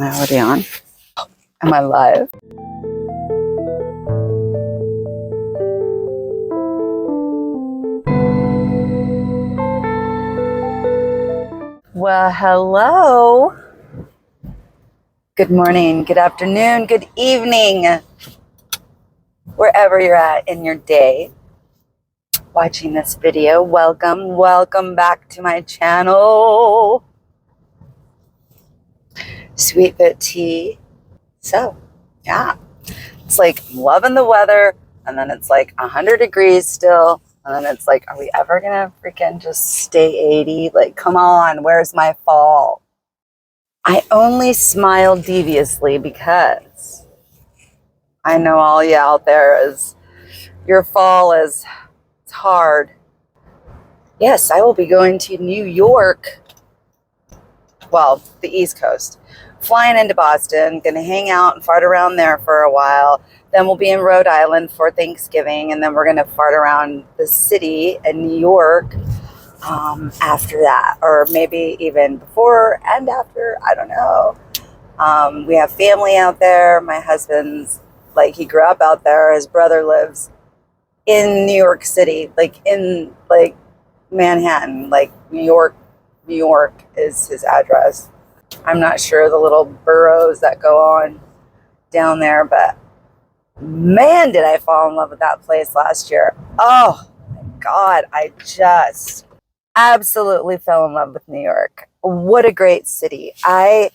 Am I already on? Am I live? Well, hello. Good morning, good afternoon, good evening, wherever you're at in your day watching this video. Welcome back to my channel, Sweet Bit Tea. So, yeah, it's like I'm loving the weather, and then it's like 100 degrees still, and then it's like, are we ever gonna freaking just stay 80? Like, come on, where's my fall? I only smile deviously because I know all you out there is your fall is it's hard. Yes, I will be going to New York. Well, the East Coast. Flying into Boston, gonna hang out and fart around there for a while. Then we'll be in Rhode Island for Thanksgiving, and then we're gonna fart around the city in New York after that, or maybe even before and after, I don't know. We have family out there. My husband's, like, he grew up out there. His brother lives in New York City, like in like Manhattan, like New York is his address. I'm not sure the little boroughs that go on down there, but man, did I fall in love with that place last year. Oh my God, I just absolutely fell in love with New York. What a great city. I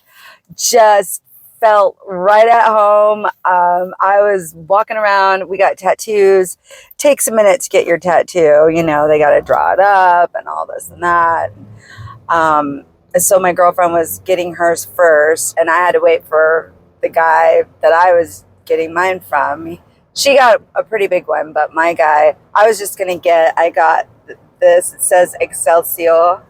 just felt right at home. I was walking around. We got tattoos. Takes a minute to get your tattoo. You know, they got to draw it up and all this and that. So my girlfriend was getting hers first, and I had to wait for the guy that I was getting mine from. She got a pretty big one, but my guy, I got this. It says Excelsior.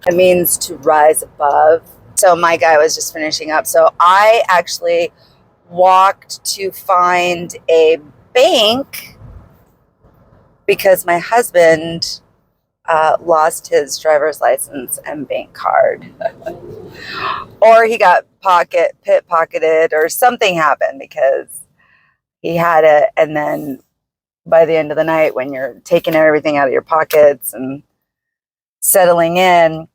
It means to rise above. So my guy was just finishing up. So I actually walked to find a bank because my husband lost his driver's license and bank card. Or he got pickpocketed or something happened because he had it. And then by the end of the night, when you're taking everything out of your pockets and settling in,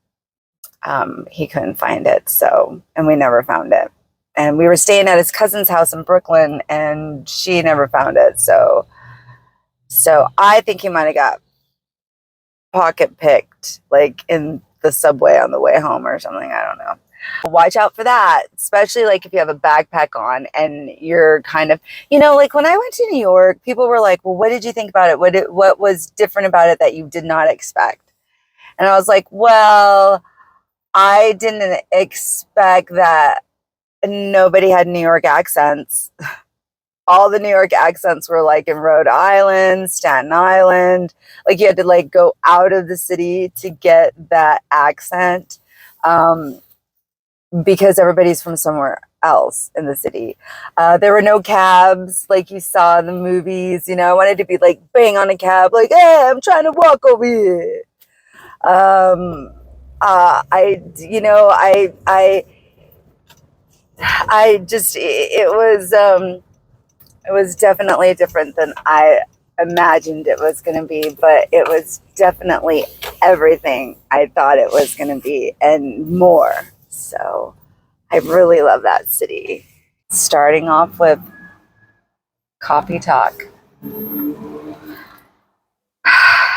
he couldn't find it. So, and we never found it. And we were staying at his cousin's house in Brooklyn, and she never found it. So I think he might have got pocket picked, like in the subway on the way home or something. I don't know. Watch out for that, especially like if you have a backpack on and you're kind of, you know, like when I went to New York, people were like, well, what did you think about it? What was different about it that you did not expect? And I was like, well, I didn't expect that nobody had New York accents. All the New York accents were like in Rhode Island, Staten Island. Like you had to like go out of the city to get that accent, because everybody's from somewhere else in the city. There were no cabs like you saw in the movies. You know, I wanted to be like bang on a cab, like, hey, I'm trying to walk over here. It was definitely different than I imagined it was going to be, but it was definitely everything I thought it was going to be and more. So I really love that city. Starting off with coffee talk.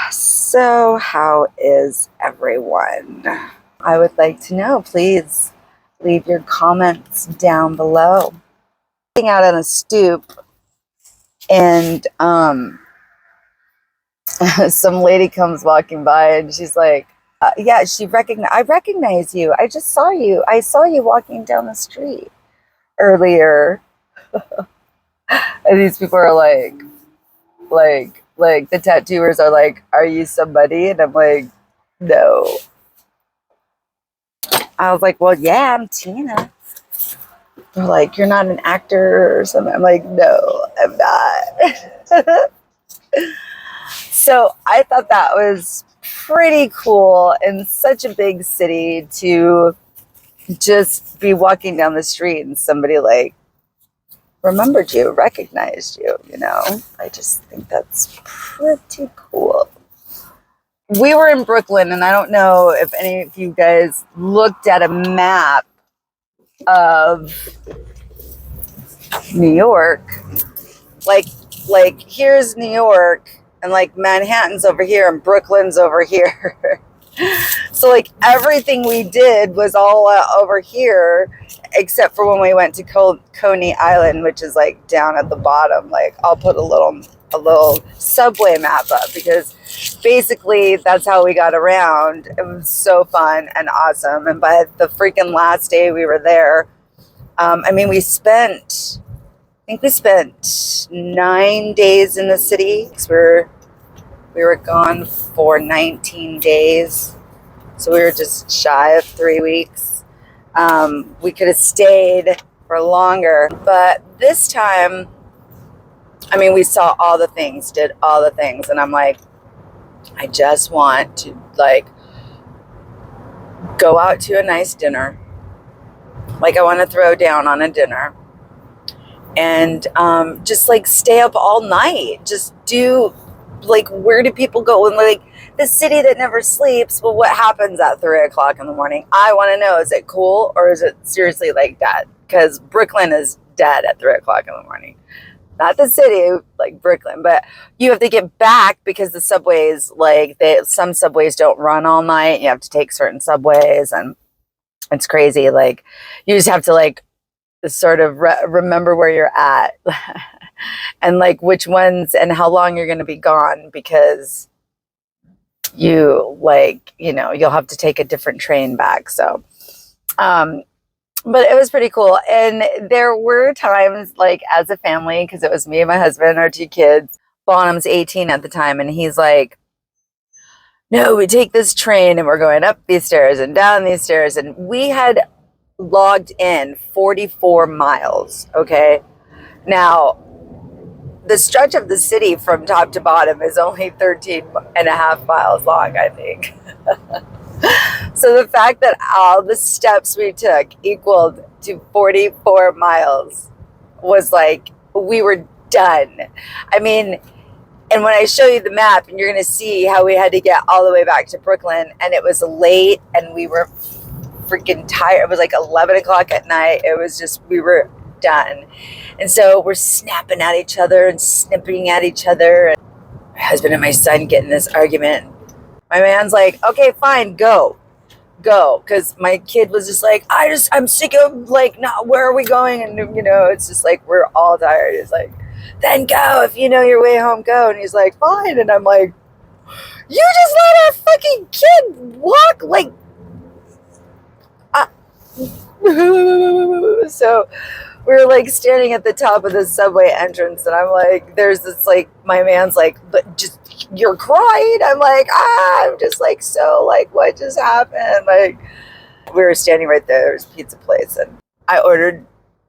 So how is everyone? I would like to know. Please leave your comments down below. Sitting out on a stoop, and some lady comes walking by, and she's like, yeah, I recognize you. I just saw you. I saw you walking down the street earlier. And these people are like the tattooers are like, are you somebody? And I'm like, no. I was like, well, yeah, I'm Tina. They're like, you're not an actor or something. I'm like, no, I'm not. So I thought that was pretty cool in such a big city to just be walking down the street and somebody like remembered you, recognized you, you know? I just think that's pretty cool. We were in Brooklyn, and I don't know if any of you guys looked at a map of New York. Like here's New York, and like Manhattan's over here and Brooklyn's over here. So like everything we did was all over here, except for when we went to Coney Island, which is like down at the bottom. Like I'll put a little subway map up, because basically that's how we got around. It was so fun and awesome. And by the freaking last day we were there, I mean, we spent 9 days in the city, because we were gone for 19 days. So we were just shy of 3 weeks. We could have stayed for longer, but this time, I mean, we saw all the things, did all the things. And I'm like, I just want to like go out to a nice dinner. Like I want to throw down on a dinner and just like stay up all night. Just do like, where do people go? And like the city that never sleeps. Well, what happens at 3 o'clock in the morning? I want to know, is it cool or is it seriously like dead? Because Brooklyn is dead at 3 o'clock in the morning. Not the city, like Brooklyn, but you have to get back because the subways, like some subways don't run all night. You have to take certain subways, and it's crazy. Like you just have to like sort of remember where you're at and like which ones and how long you're going to be gone, because you like, you know, you'll have to take a different train back. So, but it was pretty cool. And there were times like as a family, because it was me and my husband, our 2 kids. Bonham's 18 at the time, and he's like, no, we take this train and we're going up these stairs and down these stairs. And we had logged in 44 miles. Okay. Now, the stretch of the city from top to bottom is only 13 and a half miles long, I think. So the fact that all the steps we took equaled to 44 miles was like, we were done. I mean, and when I show you the map, and you're going to see how we had to get all the way back to Brooklyn, and it was late and we were freaking tired. It was like 11 o'clock at night. It was just, we were done. And so we're snapping at each other and snipping at each other. And my husband and my son get in this argument. My man's like, okay, fine, go. Because my kid was just like, I'm sick of like, no, where are we going? And you know, it's just like, we're all tired. It's like, then go. If you know your way home, go. And he's like, fine. And I'm like, you just let our fucking kid walk like, so we were like standing at the top of the subway entrance, and I'm like, there's this like, my man's like, but just, you're crying. I'm like, I'm just like, so like, what just happened? Like, we were standing right there. There's a pizza place, and I ordered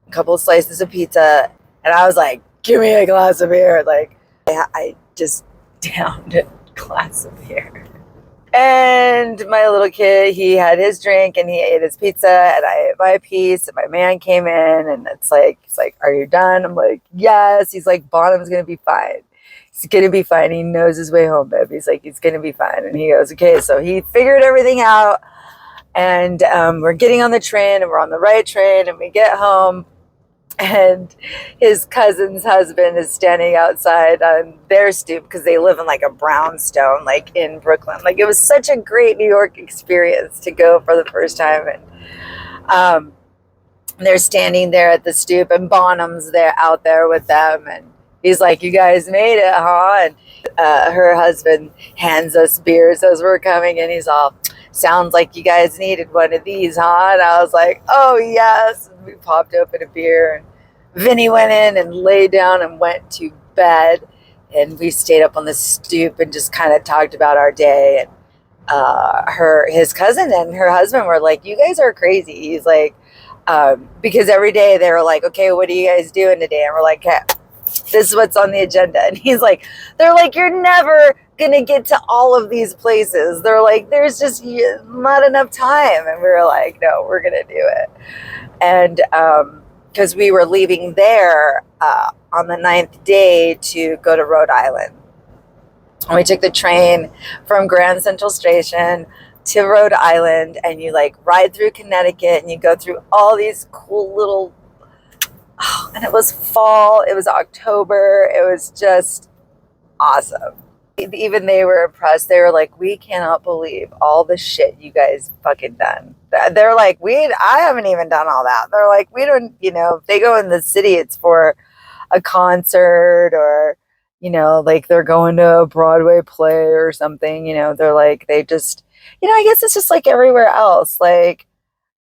a couple of slices of pizza, and I was like, give me a glass of beer. Like, I just downed a glass of beer. And my little kid, he had his drink and he ate his pizza, and I ate my piece, and my man came in, and it's like, he's like, are you done? I'm like, yes. He's like, Bonham's going to be fine. He's going to be fine. He knows his way home, babe. He's like, he's going to be fine. And he goes, okay. So he figured everything out, and we're getting on the train, and we're on the right train, and we get home. And his cousin's husband is standing outside on their stoop, because they live in like a brownstone, like in Brooklyn. Like, it was such a great New York experience to go for the first time. And they're standing there at the stoop, and Bonham's there out there with them. And he's like, you guys made it, huh? And her husband hands us beers as we're coming, and he's all, sounds like you guys needed one of these, huh? And I was like, oh, yes. And we popped open a beer, and Vinny went in and laid down and went to bed. And we stayed up on the stoop and just kind of talked about our day. And his cousin and her husband were like, you guys are crazy. He's like, because every day they were like, okay, what are you guys doing today? And we're like, hey, this is what's on the agenda. And he's like, they're like, you're never gonna get to all of these places. They're like, there's just not enough time. And we were like, no, we're gonna do it. And because we were leaving there on the 9th day to go to Rhode Island. And we took the train from Grand Central Station to Rhode Island, and you like ride through Connecticut, and you go through all these cool little, and it was fall, it was October, it was just awesome. Even they were impressed. They were like, we cannot believe all the shit you guys fucking done. They're like, I haven't even done all that. They're like, we don't, if they go in the city, it's for a concert, or like they're going to a Broadway play or something. They're like, they just, I guess it's just like everywhere else. Like,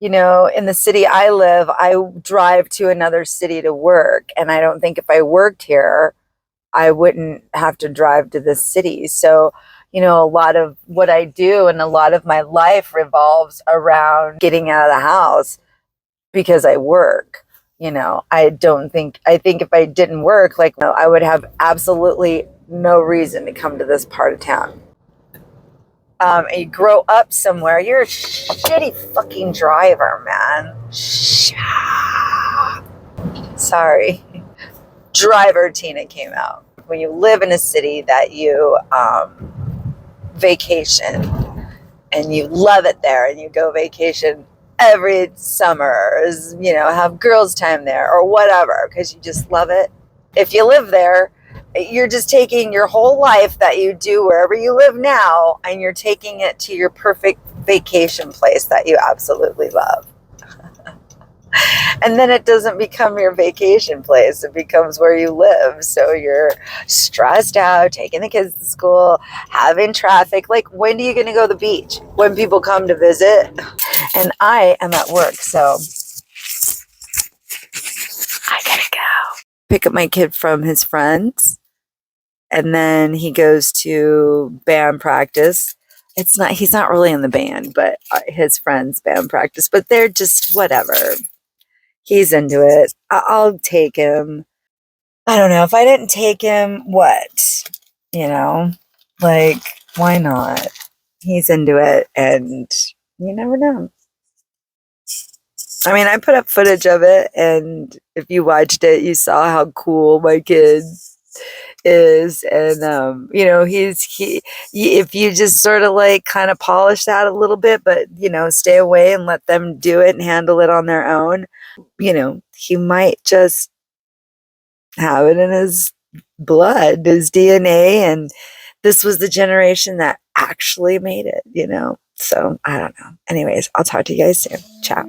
in the city I live, I drive to another city to work. And I don't think if I worked here, I wouldn't have to drive to this city. So, a lot of what I do and a lot of my life revolves around getting out of the house because I work. I think if I didn't work, like, I would have absolutely no reason to come to this part of town. And you grow up somewhere, you're a shitty fucking driver, man. Sorry. Driver Tina came out. When you live in a city that you vacation and you love it there, and you go vacation every summer, have girls' time there or whatever, because you just love it. If you live there, you're just taking your whole life that you do wherever you live now, and you're taking it to your perfect vacation place that you absolutely love. And then it doesn't become your vacation place. It becomes where you live. So you're stressed out, taking the kids to school, having traffic. Like, when are you going to go to the beach? When people come to visit? And I am at work, so I gotta go. Pick up my kid from his friends. And then he goes to band practice. He's not really in the band, but his friends' band practice. But they're just whatever. He's into it. I'll take him. I don't know. If I didn't take him, what? Like, why not? He's into it, and you never know. I mean, I put up footage of it, and if you watched it, you saw how cool my kid is. And, if you just sort of like kind of polish that a little bit, but, stay away and let them do it and handle it on their own, he might just have it in his blood, his DNA. And this was the generation that actually made it, So I don't know. Anyways, I'll talk to you guys soon. Ciao.